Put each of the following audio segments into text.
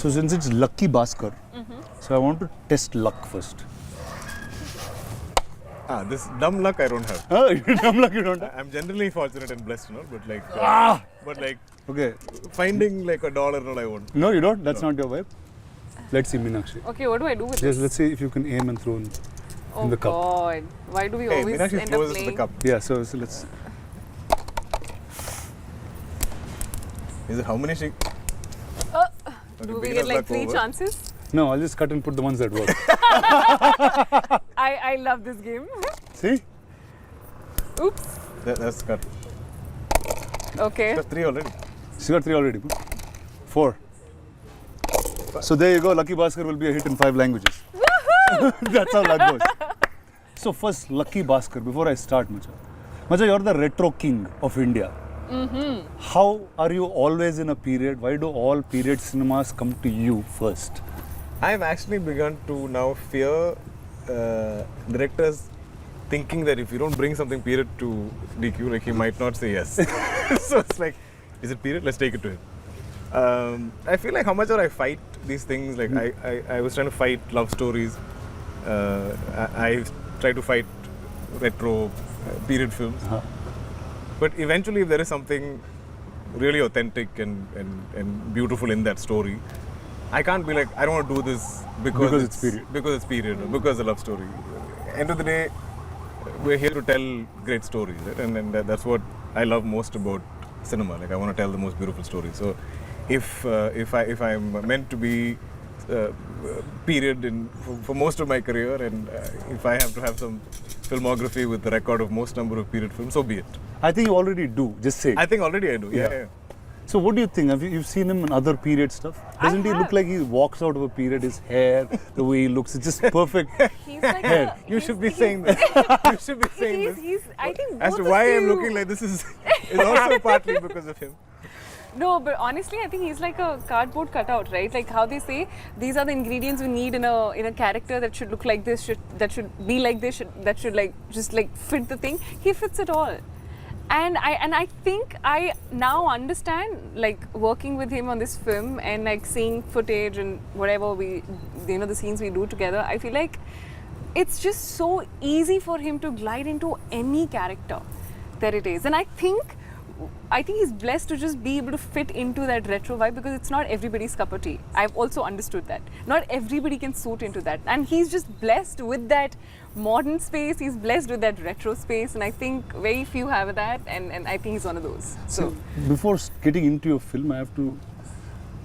So since it's Lucky Baskhar, so I want to test luck first. This dumb luck I don't have. Oh, dumb luck you don't have? I'm generally fortunate and blessed, but like, Okay. finding like $1 and all I want. No, you don't. That's not your vibe. Let's see, Meenakshi. Okay, what do I do with Just this? let's see if you can aim and throw in the cup. Oh God, why do we Hey, always Meenakshi end up throws playing? the cup. Yeah, so let's. Is it how many Do we beginner's get like luck 3 over. chances? No, I'll just cut and put the ones that work. I love this game. See? Oops. That's cut. Okay. That's 3 already. She got 3 already. 4. So there you go. Lucky Baskhar will be a hit in 5 languages. That's how luck goes. So first, Lucky Baskhar. Before I start, Macha, you're the retro king of India. How are you always in a period? Why do all period cinemas come to you first? I've actually begun to now fear directors thinking that if you don't bring something period to DQ, like he might not say yes. So it's like, is it period? Let's take it to him. I feel like how much I fight these things. Like I was trying to fight love stories. I try to fight retro period films. But eventually, if there is something really authentic and beautiful in that story, I can't be like, I don't want to do this because it's period. Because it's period or because it's a love story. End of the day, we're here to tell great stories, right? And that's what I love most about cinema. Like I want to tell the most beautiful stories. So if I'm meant to be period for most of my career, and if I have to have some filmography with the record of most number of period films, so be it. I think you already do. Just say. I think already I do. Yeah. So what do you think? Have you've seen him in other period stuff? Doesn't he look like he walks out of a period? His hair, the way he looks, it's just perfect. He's like hair. You should be saying this. You should be saying this. I think As to both why of I'm you- looking like this is also partly because of him. No, but honestly, I think he's like a cardboard cutout, right? Like how they say, these are the ingredients we need in a character that should look like this, that should be like this, that should like just like fit the thing. He fits it all. And I think I now understand, like working with him on this film and like seeing footage and whatever the scenes we do together, I feel like it's just so easy for him to glide into any character that it is. And I think he's blessed to just be able to fit into that retro vibe, because it's not everybody's cup of tea. I've also understood that. Not everybody can suit into that. And he's just blessed with that modern space, he's blessed with that retro space, and I think very few have that, and I think he's one of those. So before getting into your film, I have to,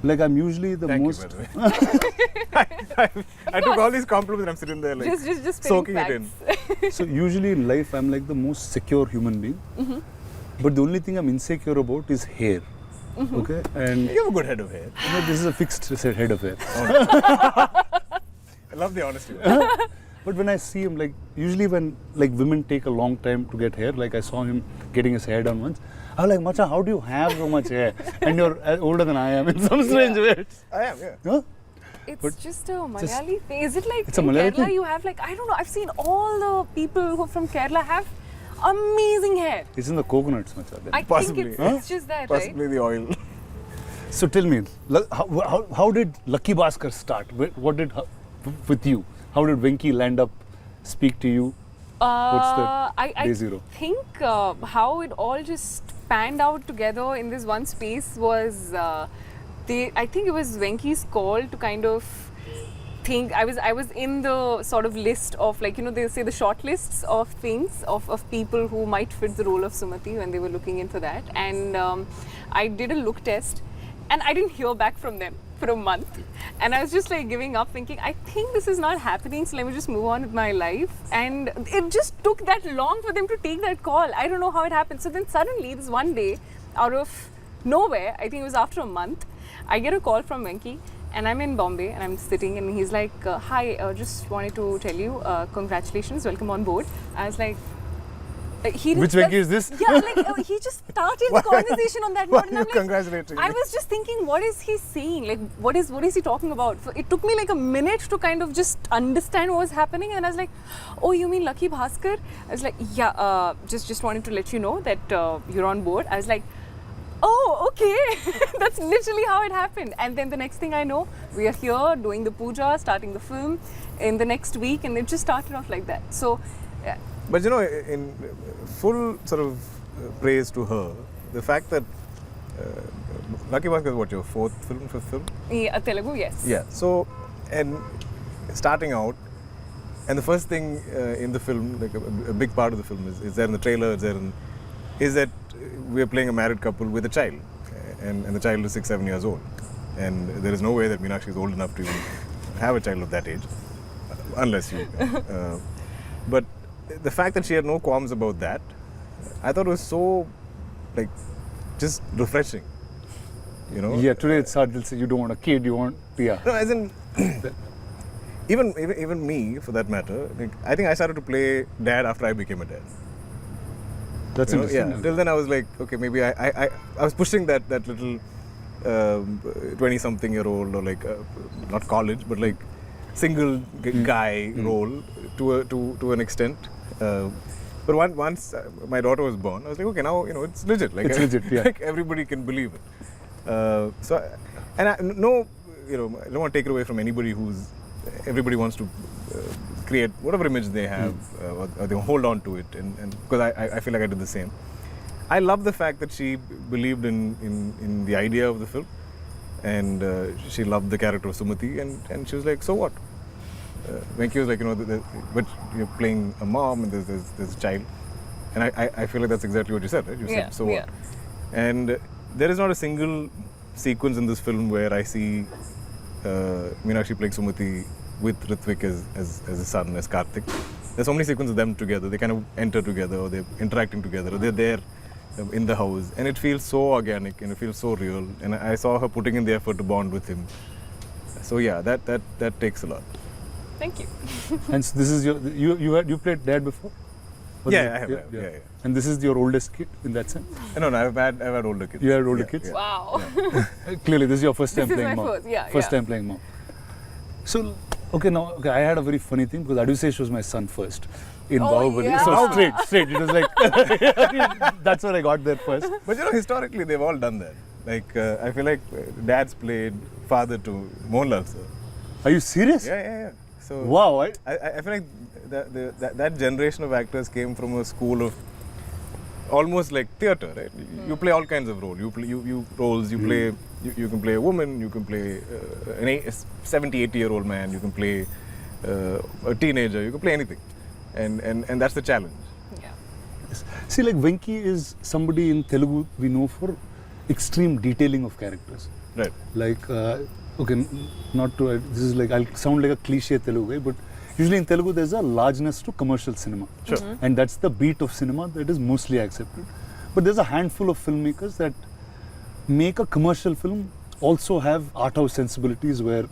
like, I'm usually the Thank most... you, by the way. I took all these compliments and I'm sitting there like just soaking it in. So usually in life, I'm like the most secure human being. But the only thing I'm insecure about is hair. Okay? And You have a good head of hair. this is a fixed head of hair. I love the honesty. But when I see him, like, usually when like women take a long time to get hair, like I saw him getting his hair done once, I was like, Macha, how do you have so much hair? And you're older than I am in some strange way. I am, yeah. Huh? It's just a Malayali thing. Is it like It's a in Malayali Kerala thing? you have like, I don't know, I've seen all the people who are from Kerala have amazing hair. It's in the coconuts, Macha. I Possibly. think it's just that, right? Possibly the oil. So tell me, how did Lucky Baskhar start? What did with you? How did Venki land up, speak to you? What's the day zero? I think how it all just panned out together in this one space was, I think it was Venki's call to kind of think. I was in the sort of list of, like, they say the short lists of things of people who might fit the role of Sumati when they were looking in for that, and I did a look test. And I didn't hear back from them for a month. And I was just like giving up, thinking, I think this is not happening, so let me just move on with my life. And it just took that long for them to take that call. I don't know how it happened. So then suddenly, this one day, out of nowhere, I think it was after a month, I get a call from Venki. And I'm in Bombay and I'm sitting, and he's like, hi, just wanted to tell you, congratulations, welcome on board. I was like, Which Venki is this? Yeah, like he just started the conversation on that note, and I'm like, Congratulating. I was just thinking, what is he saying? Like, what is he talking about? So it took me like a minute to kind of just understand what was happening, and I was like, oh, you mean Lucky Baskhar? I was like, yeah, just wanted to let you know that you're on board. I was like, Oh, okay. That's literally how it happened. And then the next thing I know, we are here doing the puja, starting the film in the next week, and it just started off like that. So, yeah. But you know, in full sort of praise to her, the fact that Lucky Baskhar is what, your fifth film? Yeah, Telugu, yes. Yeah. So, and starting out, and the first thing in the film, like a big part of the film is there in the trailer, is that we are playing a married couple with a child, and the child is 6-7 years old, and there is no way that Meenakshi is old enough to even have a child of that age, unless you. But the fact that she had no qualms about that, I thought was so, like, just refreshing. You know? Yeah, today it's hard to say you don't want a kid, you want, yeah. No, as in, even me, for that matter, like, I think I started to play dad after I became a dad. That's You know, interesting. yeah. Till then, I was like, okay, maybe I was pushing that little 20-something-year-old, or like not college, but like single guy role to an extent. But once my daughter was born, I was like, okay, now it's legit. Like It's legit, yeah. Like everybody can believe it. I don't want to take it away from anybody everybody wants to create whatever image they have, or they hold on to it, and because I feel like I did the same. I love the fact that she believed in the idea of the film, and she loved the character of Sumati, and she was like, so what? Venki was like, but you're playing a mom and there's a child, and I feel like that's exactly what you said, right? You said, so what? And there is not a single sequence in this film where I see Meenakshi playing Sumati with Ritwik as a son, as Karthik. There's so many sequences of them together. They kind of enter together, or they're interacting together, or they're there in the house, and it feels so organic and it feels so real. And I saw her putting in the effort to bond with him. So yeah, that takes a lot. Thank you. And so this is you played dad before? Yeah, I have. Yeah. And this is your oldest kid in that sense? No, I've had older kids. You had older kids? Yeah. Wow. Clearly, this is your first time This is playing my mom. first time playing mom. So, I had a very funny thing because Adusesh was my son first in Bahubali. yeah. So straight. It was like, that's what I got there first. But historically, they've all done that. Like, I feel like dad's played father to Mohanlal, sir. Are you serious? Yeah. So Wow. I feel like that generation of actors came from a school of almost like theatre, right? You play all kinds of roles. You can play a woman, you can play a 70-80-year-old man, you can play a teenager, you can play anything, and that's the challenge. Yeah. See, like Venki is somebody in Telugu we know for extreme detailing of characters. Right. Like, this is like, I'll sound like a cliche Telugu guy, but usually in Telugu there's a largeness to commercial cinema. Sure. And that's the beat of cinema that is mostly accepted. But there's a handful of filmmakers that make a commercial film also have art house sensibilities where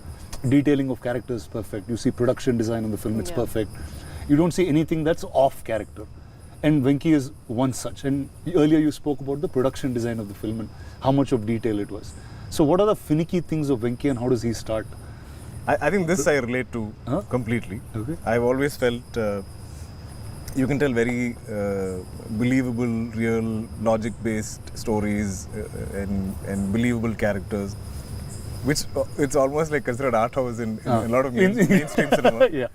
detailing of characters is perfect. You see production design on the film, it's perfect. You don't see anything that's off character. And Venki is one such. And earlier you spoke about the production design of the film and how much of detail it was. So what are the finicky things of Venki and how does he start? I think this I relate to completely. Okay. I've always felt you can tell very believable, real, logic-based stories and believable characters, which it's almost like considered art house in a lot of mainstream cinema. Yeah.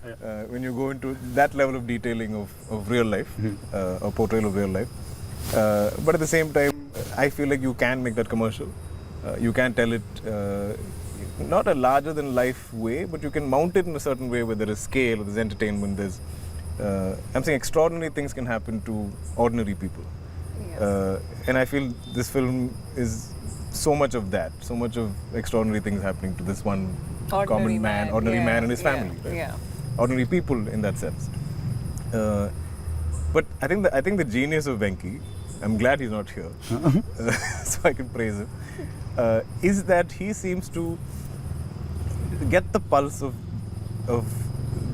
When you go into that level of detailing of real life, or portrayal of real life. But at the same time, I feel like you can make that commercial. You can tell it not a larger than life way, but you can mount it in a certain way where there is scale, there's entertainment, there's I'm saying extraordinary things can happen to ordinary people. Yeah. And I feel this film is so much of that, so much of extraordinary things happening to this one ordinary man and his family. Right? Yeah. Ordinary people in that sense. But I think the genius of Venki, I'm glad he's not here, so I can praise him, is that he seems to get the pulse of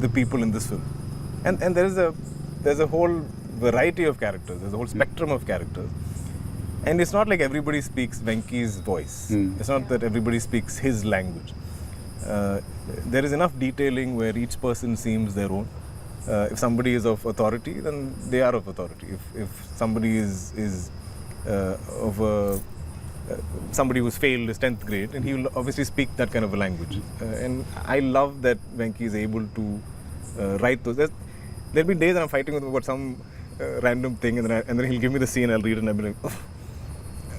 the people in this film. And there's a whole variety of characters, there's a whole spectrum of characters. And it's not like everybody speaks Venki's voice. It's not that everybody speaks his language. There is enough detailing where each person seems their own. If somebody is of authority, then they are of authority. If somebody is of a somebody who's failed his 10th grade, and he will obviously speak that kind of a language. And I love that Venki is able to write those. There'll be days that I'm fighting with him about some random thing, and then he'll give me the scene, I'll read it, and I'll be like, oh,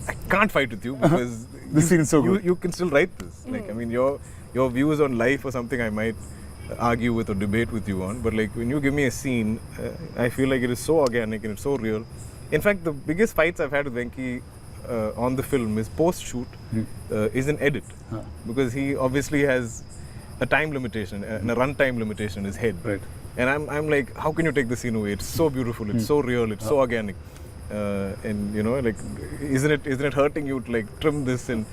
I can't fight with you because the scene is so good. You can still write this. Like, I mean, your views on life or something I might argue with or debate with you on, but like when you give me a scene, I feel like it is so organic and it's so real. In fact, the biggest fights I've had with Venki on the film is post-shoot is an edit, because he obviously has a time limitation and a runtime limitation in his head. Right. And I'm like, how can you take the scene away? It's so beautiful, it's so real, it's so organic. And you know, like, isn't it hurting you to like trim this and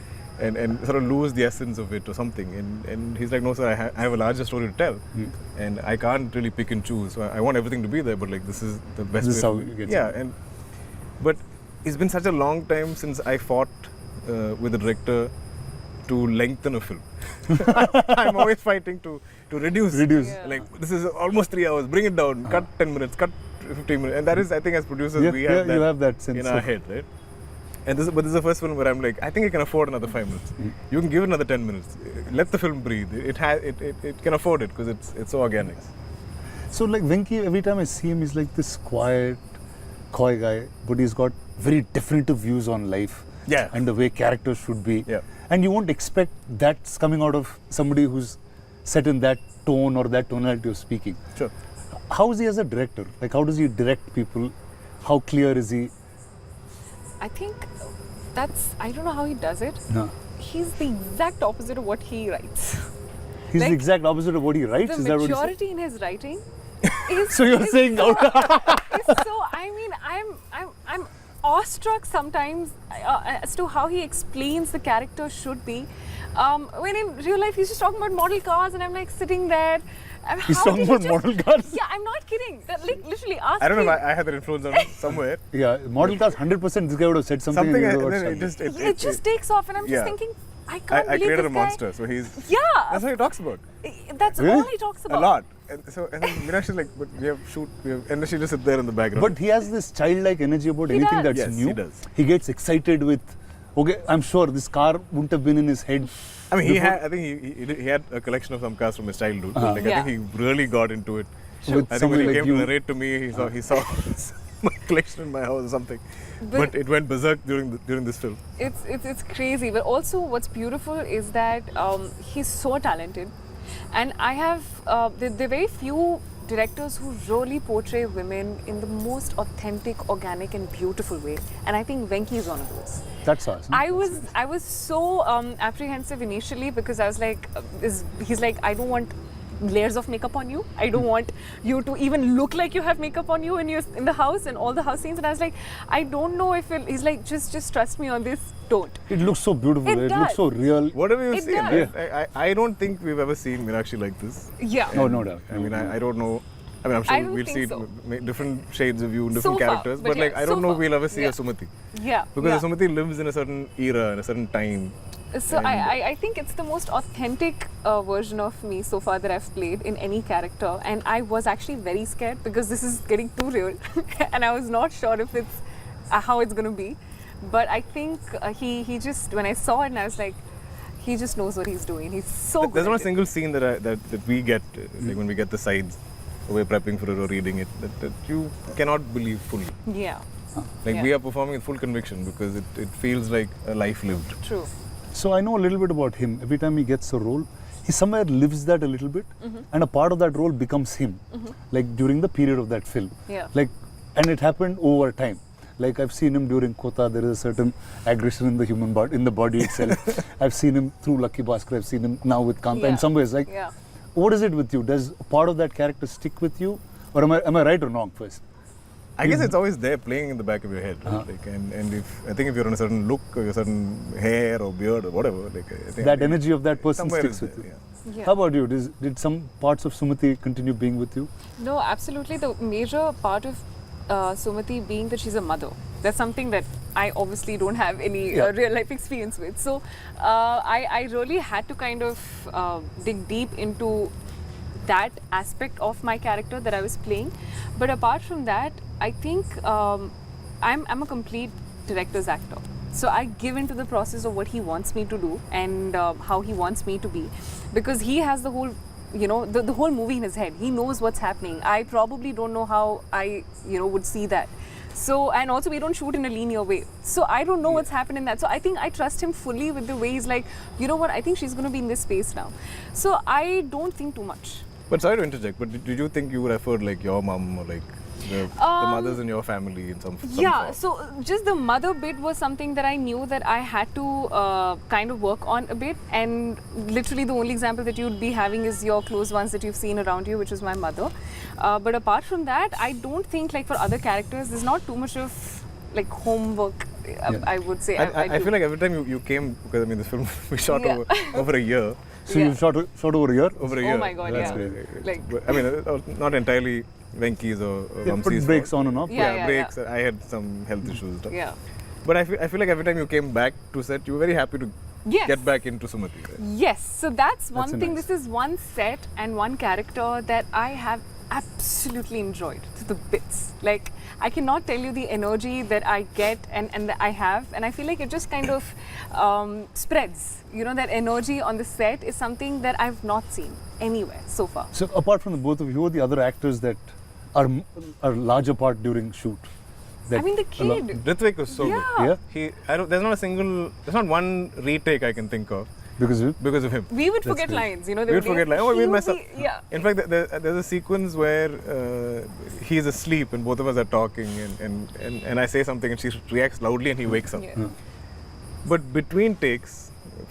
sort of lose the essence of it or something? And he's like, no sir, I have a larger story to tell, and I can't really pick and choose. So I want everything to be there, but like this is the best. This is how you get it. But it's been such a long time since I fought with the director to lengthen a film. I'm always fighting to reduce. Yeah. Like, this is almost 3 hours, bring it down, cut 10 minutes, cut 15 minutes. And that is, I think as producers, we have that, you have that sense in our head, right? And but this is the first film where I'm like, I think I can afford another 5 minutes. You can give it another 10 minutes. Let the film breathe. It can afford it because it's so organic. So like Venki, every time I see him, he's like this quiet, coy guy, but he's got very definitive views on life. Yeah. And the way characters should be. Yeah. And you won't expect that's coming out of somebody who's set in that tone or that tonality of speaking. Sure. How is he as a director? Like, how does he direct people? How clear is he? I think I don't know how he does it. No. He's the exact opposite of what he writes. He's Like, the exact opposite of what he writes. The Is that what he said? maturity in his writing is So you're saying so, I mean, I'm awestruck sometimes as to how he explains the character should be. When in real life he's just talking about model cars, and I'm like sitting there. He's talking about model cars? Yeah, I'm not kidding. That, like, literally, ask I don't know him. if I had that influence on him somewhere. Yeah, model cars, 100%. This guy would have said something. Something, and and he then would have It just takes off, and I'm just thinking, I can't I believe created this a guy. monster, so he's. Yeah. That's what he talks about. That's Really? all he talks about. A lot. And then Meenakshi's like, but we have and then she just sit there in the background. But he has this childlike energy about anything does. that's Yes, new. he does. He gets excited with, okay, I'm sure this car wouldn't have been in his head. I mean, before. I think he had a collection of some cars from his childhood. Uh-huh. Like, Yeah. I think he really got into it. With I think when somebody he like came you. to narrate to me, he saw my collection in my house or something. But it went berserk during this film. It's crazy, but also what's beautiful is that he's so talented, and I have there are very few directors who really portray women in the most authentic, organic, and beautiful way, and I think Venki is one of those. That's awesome. I was so apprehensive initially because I was like, he's like, I don't want layers of makeup on you. I don't want you to even look like you have makeup on you when you're in the house and all the house scenes. And I was like, I don't know if he's like, just trust me on this. Don't. It looks so beautiful. It It looks does. so real. Whatever you It see, does. I don't think we've ever seen Meenakshi like this. Yeah. No, no doubt. I mean, I don't know. I mean, I'm I sure don't we'll think see so. different shades of you, So different far, characters. but But like, yeah, I don't so know if far. we'll ever see Yeah. a Sumati. Yeah. Because yeah. Sumati lives in a certain era, in a certain time. So And- I think it's the most authentic version of me so far that I've played in any character, and I was actually very scared because this is getting too real, and I was not sure if it's how it's going to be. But I think he just, when I saw it, and I was like, he just knows what he's doing. He's so good. There's not a at it. single scene that we get, like when we get the sides, we're prepping for it or reading it, that you cannot believe fully. Yeah. Like Yeah. we are performing with full conviction because it feels like a life lived. True. So I know a little bit about him. Every time he gets a role, he somewhere lives that a little bit, and a part of that role becomes him. Like during the period of that film. Yeah. Like, and it happened over time. Like I've seen him during Kota. There is a certain aggression in the human body, in the body itself. I've seen him through Lucky Baskhar. I've seen him now with Kanta. Yeah. In some ways, like, Yeah. what is it with you? Does a part of that character stick with you, or am I right or wrong? First, I guess it's always there playing in the back of your head. Right? Like, and I think if you're on a certain look or a certain hair or beard or whatever, like I think that energy of that person somewhere sticks is with there, you. yeah. Yeah. How about you? Did some parts of Sumati continue being with you? No, absolutely. The major part of Sumati being that she's a mother. That's something that I obviously don't have any real life experience with. So I really had to kind of dig deep into that aspect of my character that I was playing. But apart from that, I think I'm a complete director's actor. So I give into the process of what he wants me to do and how he wants me to be, because he has the whole, you know, the whole movie in his head. He knows what's happening. I probably don't know how I, you know, would see that. So, and also we don't shoot in a linear way. So I don't know what's happened in that. So I think I trust him fully with the way he's like, you know what, I think she's going to be in this space now. So I don't think too much. But sorry to interject, but did you think you referred like your mum or like the mothers in your family in some Yeah, form? so just the mother bit was something that I knew that I had to kind of work on a bit, and literally the only example that you'd be having is your close ones that you've seen around you, which is my mother. But apart from that, I don't think like for other characters there's not too much of like homework, I would say. I feel like every time you came, because I mean this film we shot over a year. So you shot over a year? Over a year. Oh my god, That's yeah. great. Like, But, I mean, not entirely Venky's or Vamsi's put breaks fault. on and off. Yeah. Breaks. I had some health issues and stuff. yeah. But I feel like every time you came back to set, you were very happy to Yes. get back into Sumati. Right? Yes, so that's one That's thing. nice. This is one set and one character that I have absolutely enjoyed to the bits. Like, I cannot tell you the energy that I get and that I have, and I feel like it just kind of spreads. You know, that energy on the set is something that I've not seen anywhere so far. So apart from the both of you, who are the other actors that are larger part during shoot? I mean, the kid. Ritvik was so Yeah. good. There's not one retake I can think of Because of because of him. We would That's forget great. lines, you know. We would forget lines. Oh, he we'll would mess up. be- Yeah. In fact, there's a sequence where he's asleep and both of us are talking, and I say something and she reacts loudly and he wakes up. Yeah. But between takes,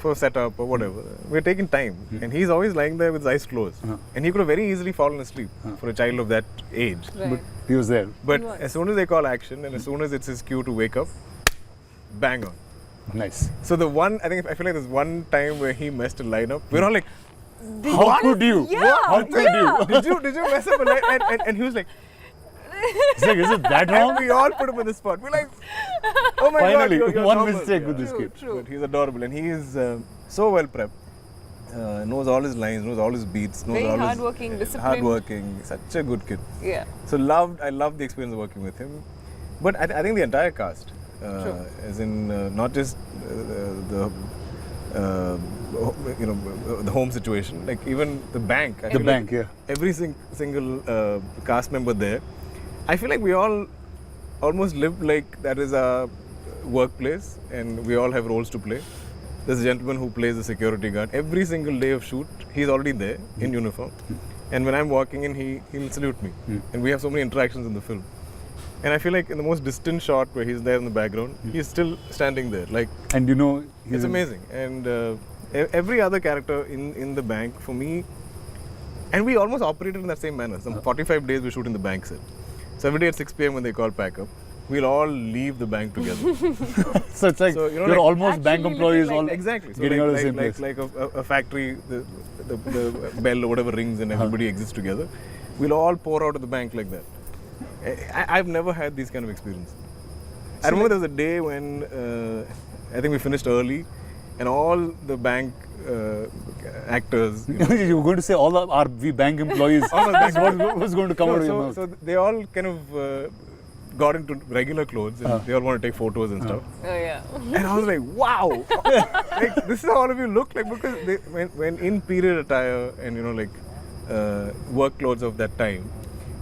for setup or whatever, we're taking time, and he's always lying there with his eyes closed, and he could have very easily fallen asleep for a child of that age. Right. but he was there. But He was. as soon as they call action, and as soon as it's his cue to wake up, bang on. Nice. So I feel like there's one time where he messed a line up. We're all like, How could you? Yeah, How could yeah. did you mess up a line? And he was like, It's like, is it that and wrong? we all put him in the spot. We're like, oh my Finally, god, you're one normal. mistake with Yeah. this kid. True. But he's adorable, and he is so well prepped. Knows all his lines, knows all his beats, knows Very all hardworking, his disciplined. hardworking. Such a good kid. Yeah. So I loved the experience of working with him. But I think the entire cast, as in not just the the home situation, like even the bank. I The feel bank, like yeah. Every single cast member there, I feel like we all almost live like that is our workplace, and we all have roles to play. There's a gentleman who plays the security guard. Every single day of shoot, he's already there in uniform. And when I'm walking in, he'll salute me. And we have so many interactions in the film. And I feel like in the most distant shot where he's there in the background, he's still standing there. Like, And you know, it's amazing. And every other character in the bank, for me, and we almost operated in that same manner. Some 45 days we shoot in the bank set. So every day at 6 p.m. when they call pack up, we'll all leave the bank together. So it's like So, you know, you're like almost bank actually employees living all like Exactly. So getting out of the same like, place. like a factory, the bell or whatever rings and everybody exists together. We'll all pour out of the bank like that. I've never had these kind of experience. I remember there was a day when I think we finished early, and all the bank actors. You were going to say all our bank employees. All the bank is what was going to come out of your mouth. so they all kind of got into regular clothes, and they all want to take photos and stuff. Oh yeah. And I was like, wow, like this is how all of you look like, because when in period attire and work clothes of that time,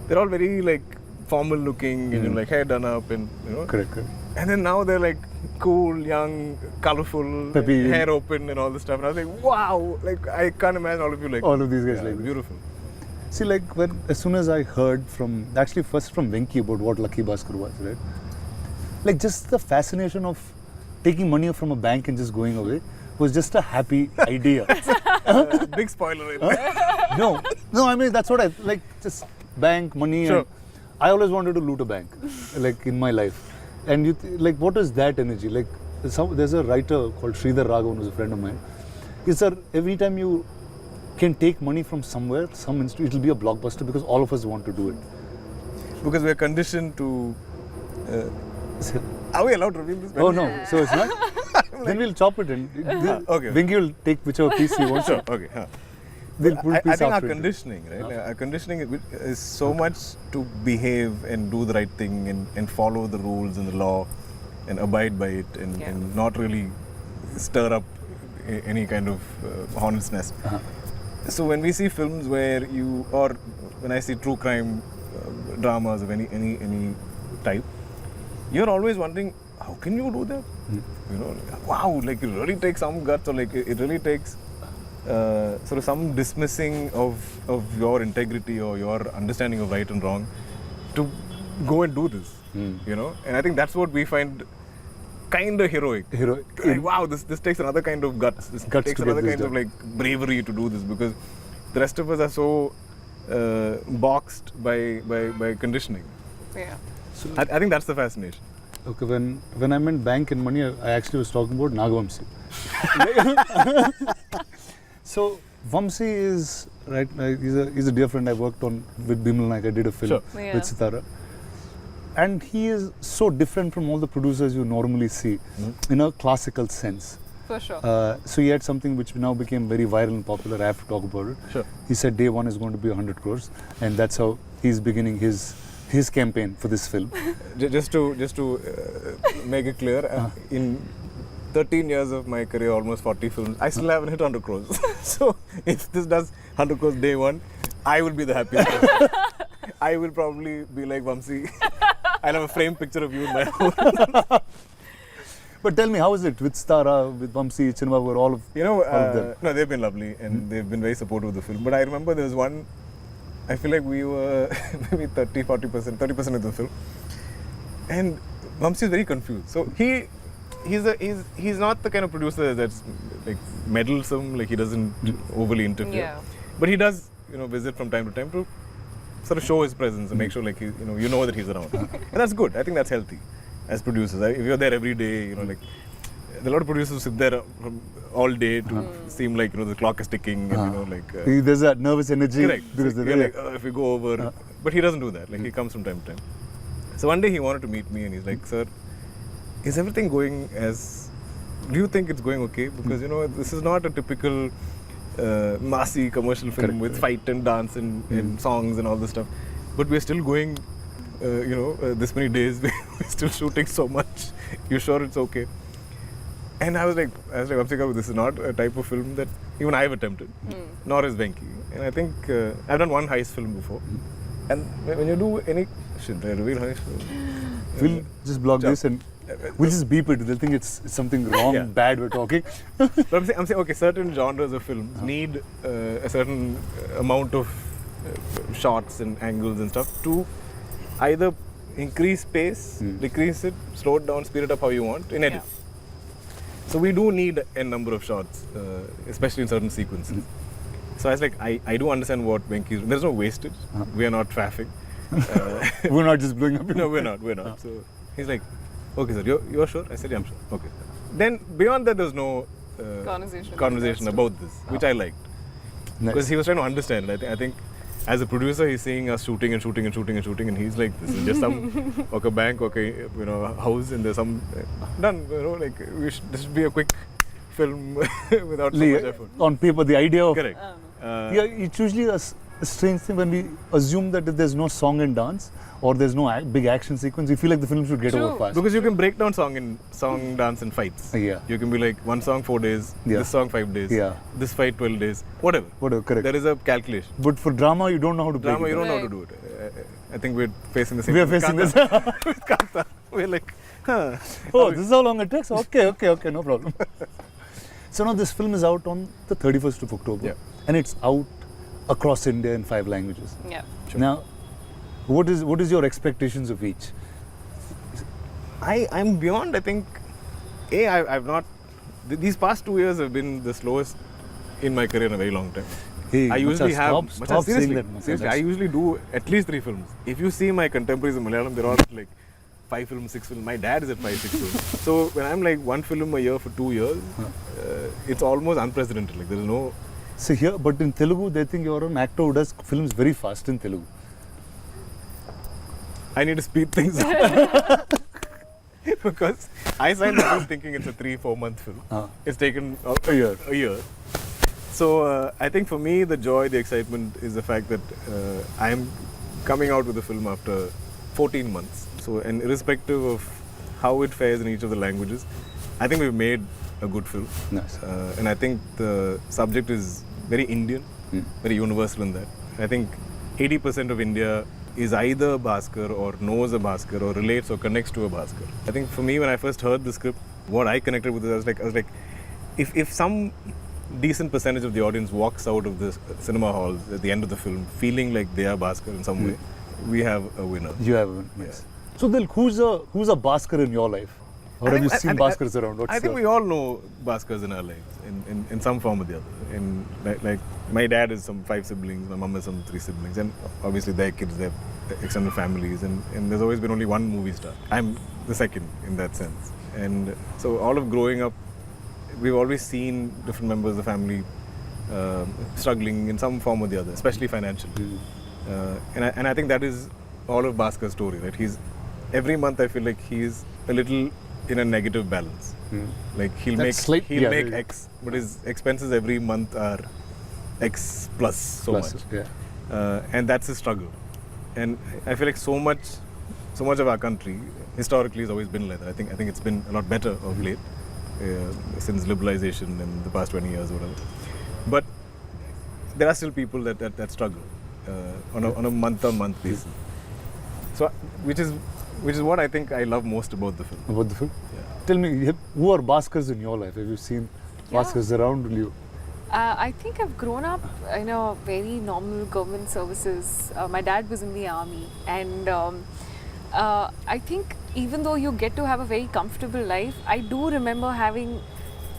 they're all very like formal looking and like hair done up and Correct. and then now they're like cool, young, colorful, Peppy. hair open and all this stuff. And I was like, wow, like I can't imagine all of you like All of these guys yeah, like this. beautiful. See, like as soon as I heard first from Venky about what Lucky Baskhar was, right? Like just the fascination of taking money from a bank and just going away was just a happy idea. Big spoiler right there. No, I mean that's what I like. Just bank money. Sure. And I always wanted to loot a bank, like in my life. And like, what is that energy? Like, there's a writer called Sridhar Raghavan, who's a friend of mine. He said every time you can take money from somewhere, it'll be a blockbuster because all of us want to do it. Because we're conditioned to. Are we allowed to reveal this? Oh no, so it's not. Then we'll chop it and Okay. Venky will take whichever piece he wants. Sure. Okay. They'll put I piece think our after it. conditioning, right? Our conditioning is so much to behave and do the right thing and follow the rules and the law. and abide by it and not really stir up any kind of hornet's nest. So when we see films where or when I see true crime dramas of any type, you're always wondering, how can you do that? You know, wow, like it really takes some guts, or like it really takes sort of some dismissing of your integrity or your understanding of right and wrong to go and do this. You know, and I think that's what we find kind of heroic. Like, wow, this takes another kind of guts. This takes another kind of like bravery to do this, because the rest of us are so boxed by conditioning. Yeah. So I think that's the fascination. Okay, when I meant bank and money, I actually was talking about Nagavamsi. So Vamsi is right. He's a dear friend. I worked on with Bimal Naik. I did a film with Sitara, and he is so different from all the producers you normally see in a classical sense. For sure. So he had something which now became very viral and popular. I have to talk about it. Sure. He said day one is going to be 100 crores, and that's how he's beginning his campaign for this film. Just to make it clear, in 13 years of my career, almost 40 films, I still haven't hit 100 crores. So if this does 100 crores day one, I will be the happiest person. I will probably be like Vamsi. I'll have a framed picture of you in my home. But tell me, how is it with Stara, with Vamsi, Chinnababu, all of them? No, they've been lovely and they've been very supportive of the film. But I remember there was one, I feel like we were maybe 30% of the film. And Vamsi is very confused. So he's not the kind of producer that's like meddlesome, like he doesn't overly interfere. Yeah. But he does, visit from time to time to sort of show his presence and make sure like you know that he's around. And that's good. I think that's healthy as producers. If you're there every day, like a lot of producers who sit there all day to seem like the clock is ticking and there's that nervous energy. Correct. Because you're like, if we go over, but he doesn't do that. Like he comes from time to time. So one day he wanted to meet me and he's like, "Sir, is everything going do you think it's going okay? Because this is not a typical massy commercial film with fight and dance and songs and all this stuff, but we're still going this many days, we're still shooting so much. You sure it's okay?" And I was like, Vamsi, this is not a type of film that even I've attempted, nor is Venki. And I think I've done one heist film before. And when you do any, should I reveal heist film? We'll just block this and we'll just beep it. They'll think it's something wrong, bad we're talking. But I'm saying, okay, certain genres of films need a certain amount of shots and angles and stuff to either increase pace, decrease it, slow it down, speed it up how you want in edit. So we do need a number of shots, especially in certain sequences. So I was like, I do understand what Venki is. There's no wastage. We are not traffic. We're not just blowing up. No, we're not. So he's like, "Okay, sir, you're sure?" I said, "Yeah, I'm sure." Okay. Then beyond that, there's no conversation about this, which I liked. Because he was trying to understand. I think as a producer, he's seeing us shooting, and he's like, "This is just some bank, house, and there's some done. Like this should be a quick film without so much effort." On paper, the idea of correct. It's usually a strange thing when we assume that if there's no song and dance or there's no big action sequence, we feel like the film should get over fast. Because you can break down song, dance, and fights. You can be like one song 4 days, this song 5 days, this fight 12 days, whatever. Correct. There is a calculation. But for drama, you don't know how to break it. You don't know how to do it. I think we're facing the same. We are facing this. With Kanta. We're like, this is how long it takes? Okay, no problem. So now this film is out on the 31st of October. And it's out across India in 5 languages. Yeah. Sure. Now, what is your expectations of each? I'm beyond. I think, I've not. These past 2 years have been the slowest in my career in a very long time. Hey, I usually have. Stop saying that. Seriously, I usually do at least 3 films. If you see my contemporaries in Malayalam, they're all like 5 films, 6 films. My dad is at 5, 6 films. So when I'm like 1 film a year for 2 years, it's almost unprecedented. Like there is no. So here, but in Telugu, they think you're an actor who does films very fast in Telugu. I need to speed things up. Because I signed the film thinking it's a 3-4 month film. It's taken a year. So I think for me, the joy, the excitement is the fact that I'm coming out with the film after 14 months. So, and irrespective of how it fares in each of the languages. I think we've made a good film. Nice. And I think the subject is very Indian, very universal in that. I think 80% of India is either a Baskhar or knows a Baskhar or relates or connects to a Baskhar. I think for me, when I first heard the script, what I connected with it, I was like, if some decent percentage of the audience walks out of the cinema halls at the end of the film feeling like they are Baskhar in some way, we have a winner. You have a winner. Yes. So then, who's a Baskhar in your life? Or have you seen Baskhars around? I think we all know Baskhars in our lives, in some form or the other. In like my dad has some 5 siblings, my mom has some 3 siblings, and obviously their kids, their extended families, and there's always been only one movie star. I'm the second in that sense, and so all of growing up, we've always seen different members of the family struggling in some form or the other, especially financially. And I think that is all of Bhaskhar's story, right? Every month I feel like he's a little in a negative balance. Like he'll make X, but his expenses every month are X plus so much. Yeah. And that's his struggle. And I feel like so much of our country historically has always been like that. I think it's been a lot better of late since liberalization in the past 20 years or whatever. But there are still people that struggle on a month-on-month basis. So which is what I think I love most about the film. About the film? Yeah. Tell me, who are Baskhars in your life? Have you seen Baskhars around you? I think I've grown up in a very normal government services. My dad was in the army, and I think even though you get to have a very comfortable life, I do remember having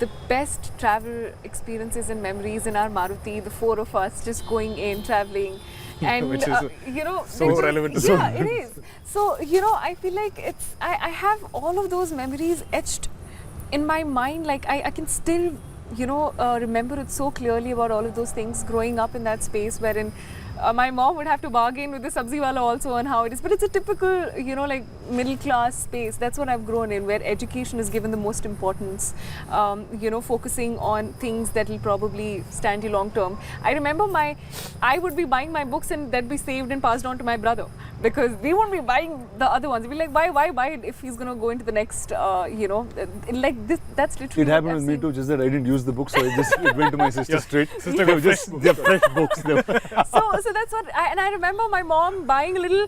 the best travel experiences and memories in our Maruti, the 4 of us just going in, traveling. And which is so relevant to it is. So, I feel like I have all of those memories etched in my mind. Like I can still, remember it so clearly about all of those things growing up in that space wherein my mom would have to bargain with the sabzi wala also on how it is. But it's a typical, like middle class space. That's what I've grown in, where education is given the most importance, focusing on things that will probably stand you long term. I remember I would be buying my books and that'd be saved and passed on to my brother, because we won't be buying the other ones. We'd be like, why buy it if he's going to go into the next, like this, that's literally It happened with me too, just that I didn't use the book, so it went to my sister straight. They're fresh books. So that's what, I remember my mom buying a little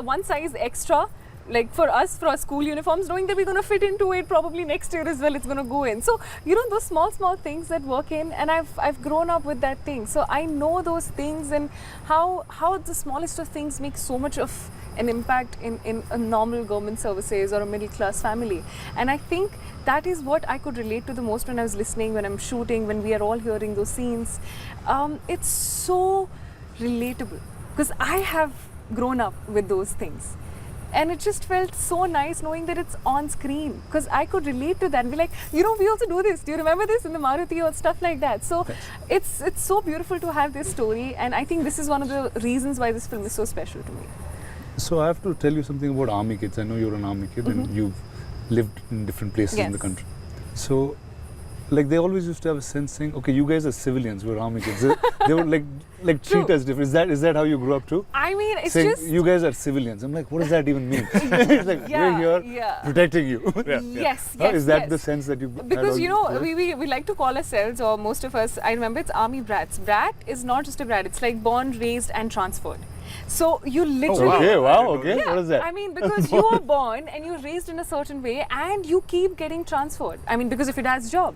one size extra, like for us, for our school uniforms, knowing that we're going to fit into it probably next year as well, it's going to go in. So, those small things that work in, and I've grown up with that thing. So I know those things and how the smallest of things make so much of an impact in a normal government services or a middle class family. And I think that is what I could relate to the most when I was listening, when I'm shooting, when we are all hearing those scenes. It's so relatable because I have grown up with those things. And it just felt so nice knowing that it's on screen, because I could relate to that and be like, we also do this. Do you remember this in the Maruti or stuff like that? So it's so beautiful to have this story, and I think this is one of the reasons why this film is so special to me. So I have to tell you something about army kids. I know you're an army kid and you've lived in different places in the country. So like they always used to have a sense saying, okay, you guys are civilians, we're army kids. They would like treat us different. Is that how you grew up too? I mean, it's saying, just you guys are civilians. I'm like, what does that even mean? It's like, we're here protecting you. Yes. Is that the sense that you because we like to call ourselves, or most of us, I remember it's army brats. Brat is not just a brat, it's like born, raised and transferred. So you literally Okay. What is that? I mean, because you are born and you're raised in a certain way and you keep getting transferred. I mean, because of your dad's job.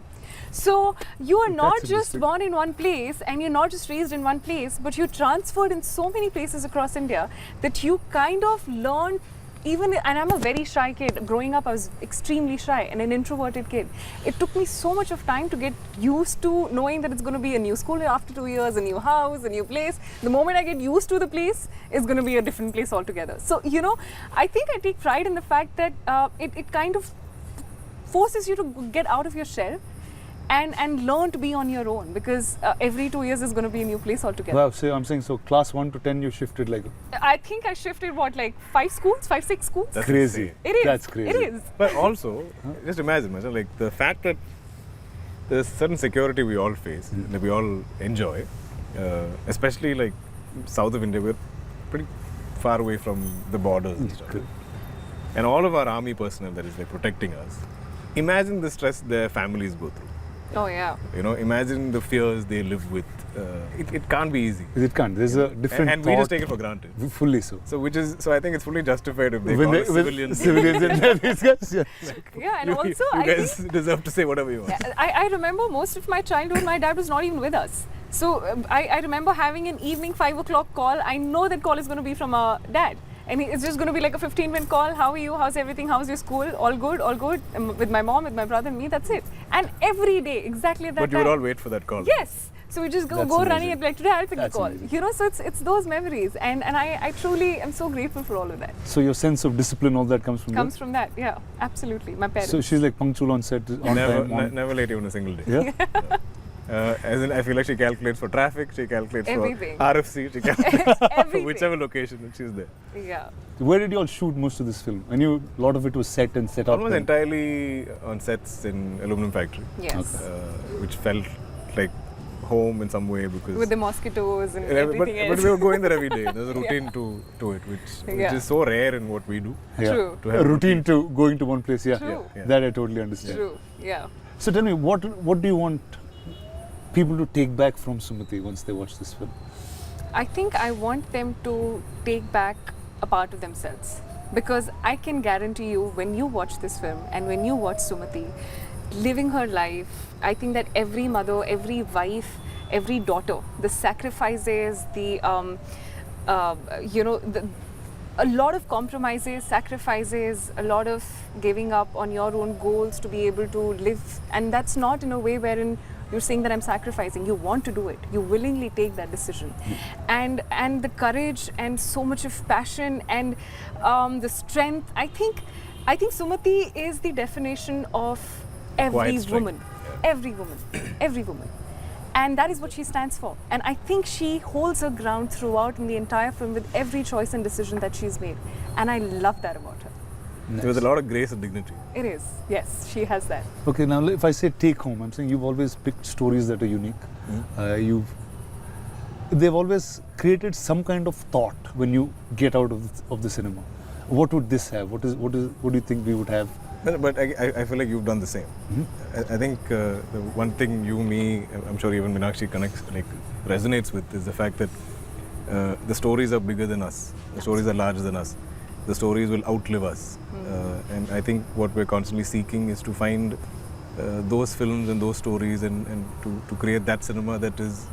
So you are not just born in one place and you're not just raised in one place, but you're transferred in so many places across India that you kind of learn. And I'm a very shy kid. Growing up, I was extremely shy and an introverted kid. It took me so much of time to get used to knowing that it's going to be a new school after 2 years, a new house, a new place. The moment I get used to the place, it's going to be a different place altogether. So, I think I take pride in the fact that it kind of forces you to get out of your shell and learn to be on your own, because every 2 years is going to be a new place altogether. Wow, so I'm saying, so class 1 to 10 you shifted like... I think I shifted 5 schools, 5-6 schools? That's crazy. It is. That's crazy. It is. But also, just imagine, like the fact that there's certain security we all face, that we all enjoy, especially like south of India, we're pretty far away from the borders and stuff. and all of our army personnel that is like protecting us, imagine the stress their families go through. Oh yeah. You know, imagine the fears they live with. It can't be easy. It can't. There's a different And we just take it for granted. Fully so. So I think it's fully justified if they When call they, us when civilians. civilians and that discuss, yeah. Yeah, and also you I guys think deserve to say whatever you want. I remember most of my childhood, my dad was not even with us. So I remember having an evening 5 o'clock call. I know that call is going to be from our dad. And it's just going to be like a 15-minute call. How are you? How's everything? How's your school? All good, all good. With my mom, with my brother and me, that's it. And every day, exactly at that But you time. would all wait for that call. Yes. So we just go That's running amazing. and be like, today I'll pick That's the call. amazing. You know, so it's those memories. And I truly am so grateful for all of that. So your sense of discipline, all that comes from Comes from that, yeah, absolutely. My there? parents. So she's like punctual on set, on Never, time. On, never late even a single day. yeah? As in, I feel like she calculates for traffic, she calculates Everything. for RFC, she calculates for Everything. whichever location that she's there. Yeah. Where did you all shoot most of this film? I knew a lot of it was set and set up. Almost and- entirely on sets in aluminum factory, Yes. which felt like home in some way because. With the mosquitoes and but everything else. we were going there every day. There's a routine to it, which Yeah. is so rare in what we do. Yeah. True. To A have routine to going to one place, yeah. True. Yeah. That I totally understand. True. Yeah. So tell me, what do you want people to take back from Sumati once they watch this film? I think I want them to take back a part of themselves, because I can guarantee you, when you watch this film and when you watch Sumati living her life, I think that every mother, every wife, every daughter, the sacrifices, a lot of compromises, sacrifices, a lot of giving up on your own goals to be able to live, and that's not in a way wherein you're saying that I'm sacrificing. You want to do it. You willingly take that decision, and the courage and so much of passion and the strength. I think Sumati is the definition of every Quiet strength. woman, every woman, every woman. And that is what she stands for. And I think she holds her ground throughout in the entire film with every choice and decision that she's made. And I love that about her. There was a lot of grace and dignity. It is. Yes, she has that. Okay, now if I say take home, I'm saying you've always picked stories that are unique. They've always created some kind of thought when you get out of the cinema. What would this have? What do you think we would have? But I feel like you've done the same. I think the one thing you, me, I'm sure even Meenakshi resonates with is the fact that the stories are bigger than us. The stories are larger than us. The stories will outlive us. And I think what we're constantly seeking is to find those films and those stories and to create that cinema that is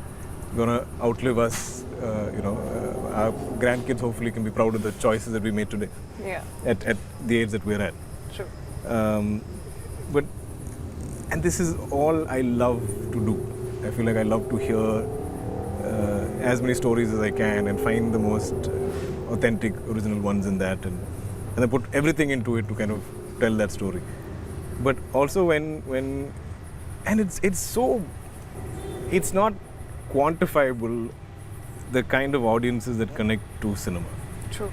going to outlive us. Our grandkids hopefully can be proud of the choices that we made today Yeah, at the age that we're at. true. And this is all I love to do. I feel like I love to hear as many stories as I can and find the most authentic, original ones in that, and I put everything into it to kind of tell that story. But also when it's not quantifiable, the kind of audiences that connect to cinema. True.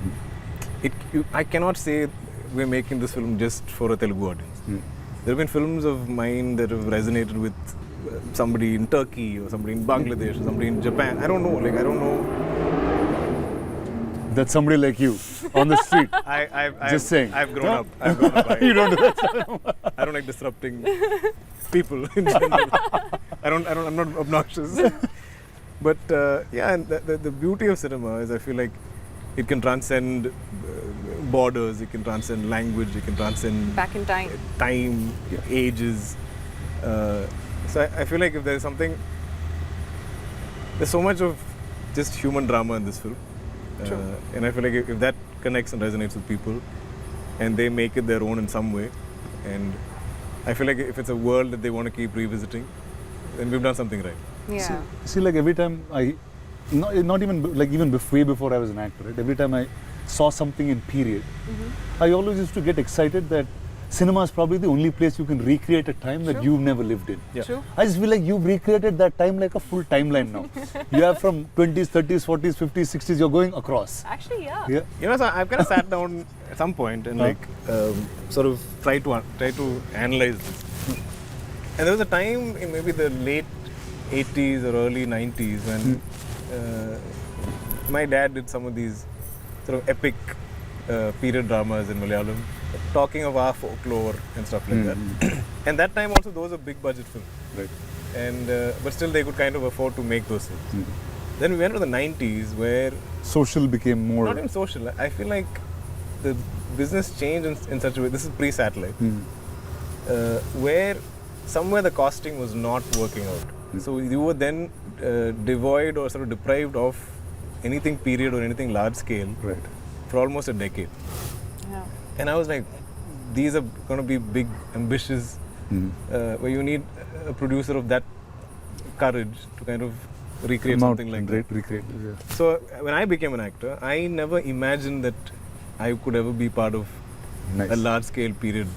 I cannot say we're making this film just for a Telugu audience. There have been films of mine that have resonated with somebody in Turkey or somebody in Bangladesh or somebody in Japan. I don't know. That's somebody like you on the street. Just saying. I've grown up. You don't do that. I don't like disrupting people in general. I'm not obnoxious. But and the beauty of cinema is I feel like it can transcend borders, it can transcend language, it can transcend Back in time. time, ages. So I feel like if there's something, there's so much of just human drama in this film. True. And I feel like if that connects and resonates with people and they make it their own in some way, and I feel like if it's a world that they want to keep revisiting, then we've done something right. Yeah. See, like every time not even like even way before I was an actor, right? Every time I saw something in period, I always used to get excited that cinema is probably the only place you can recreate a time that True. you've never lived in. Yeah. True. I just feel like you've recreated that time like a full timeline now. You have from 20s, 30s, 40s, 50s, 60s, you're going across. Actually, yeah. Yeah. So I've kind of sat down at some point and sort of try to analyze this. And there was a time in maybe the late 80s or early 90s when my dad did some of these sort of epic period dramas in Malayalam. talking of our folklore and stuff like that. And that time also those were big budget films. Right. And but still they could kind of afford to make those films. Then we went to the 90s where Social became more. not even social. I feel like the business changed in such a way. This is pre-satellite, where somewhere the costing was not working out. So you were then devoid or sort of deprived of anything period or anything large scale Right. for almost a decade. Yeah. And I was like, these are going to be big, ambitious, where you need a producer of that courage to kind of recreate something like that. Recreate. Yeah. So when I became an actor, I never imagined that I could ever be part of Nice. a large-scale period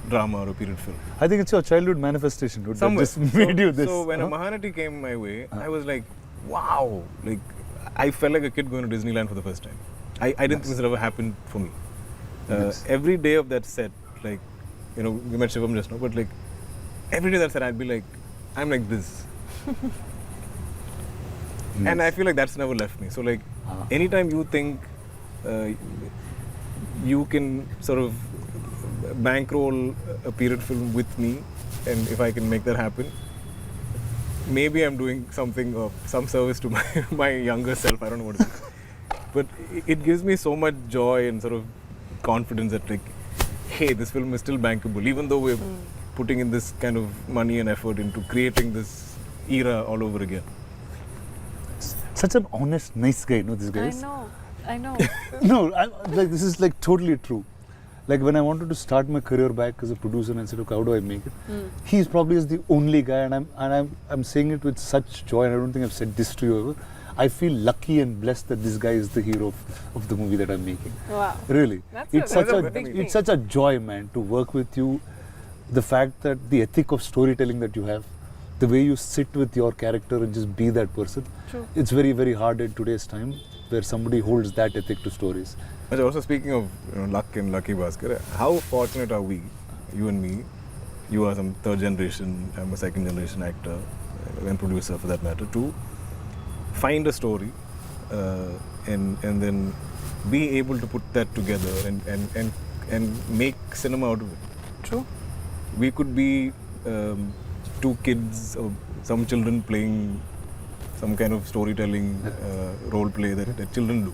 drama or a period film. I think it's your childhood manifestation, dude. That Somewhere. just made you this. So when a Mahanati came my way, I was like, wow! Like I felt like a kid going to Disneyland for the first time. I didn't think this ever happened for me. Every day of that set, like, you know, we met Shivam just now, but like every day that set, I'd be like, I'm like this. And I feel like that's never left me. So like, anytime you think you can sort of bankroll a period film with me, and if I can make that happen, maybe I'm doing something of some service to my younger self. I don't know what it is. But it gives me so much joy and sort of confidence that like, hey, this film is still bankable, even though we're putting in this kind of money and effort into creating this era all over again. Such an honest, nice guy, no, this guy is. I know. No, like this is like totally true. Like when I wanted to start my career back as a producer and I said, okay, how do I make it? He's probably is the only guy, and I'm saying it with such joy, and I don't think I've said this to you ever. I feel lucky and blessed that this guy is the hero of the movie that I'm making. Wow. Really, That's a big it's thing. such a joy, man, to work with you. The fact that the ethic of storytelling that you have, the way you sit with your character and just be that person. True. It's very, very hard in today's time where somebody holds that ethic to stories. But also speaking of luck and Lucky Baskhar, how fortunate are we, you and me? You are some third generation, I'm a second generation actor and producer for that matter, to find a story and then be able to put that together and make cinema out of it. True. We could be two kids or some children playing some kind of storytelling role play that children do.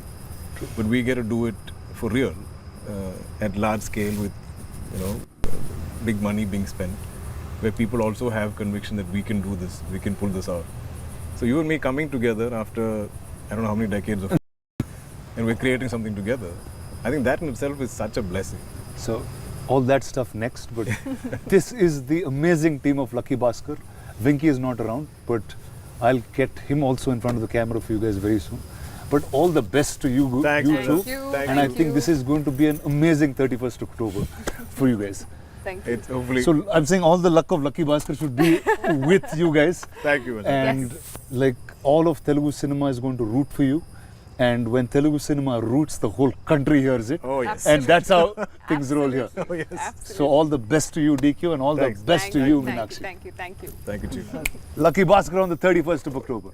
But we get to do it for real at large scale with, you know, big money being spent, where people also have conviction that we can do this, we can pull this out. So you and me coming together after I don't know how many decades of and we're creating something together, I think that in itself is such a blessing. So all that stuff next, but this is the amazing team of Lucky Baskhar. Venky is not around, but I'll get him also in front of the camera for you guys very soon. But all the best to you, Thank you you. too. Thank you. And I think this is going to be an amazing 31st October for you guys. Thank you. It's hopefully. So I'm saying all the luck of Lucky Baskhar should be with you guys. Thank you. Ajay. And like all of Telugu cinema is going to root for you. And when Telugu cinema roots, the whole country hears it. Oh yes. And that's how things roll here. Oh yes. Absolutely. So all the best to you, DQ, and all Thanks. the best to you, Meenakshi. Thank you. Thank you, Chief. Lucky Baskhar on the 31st of October.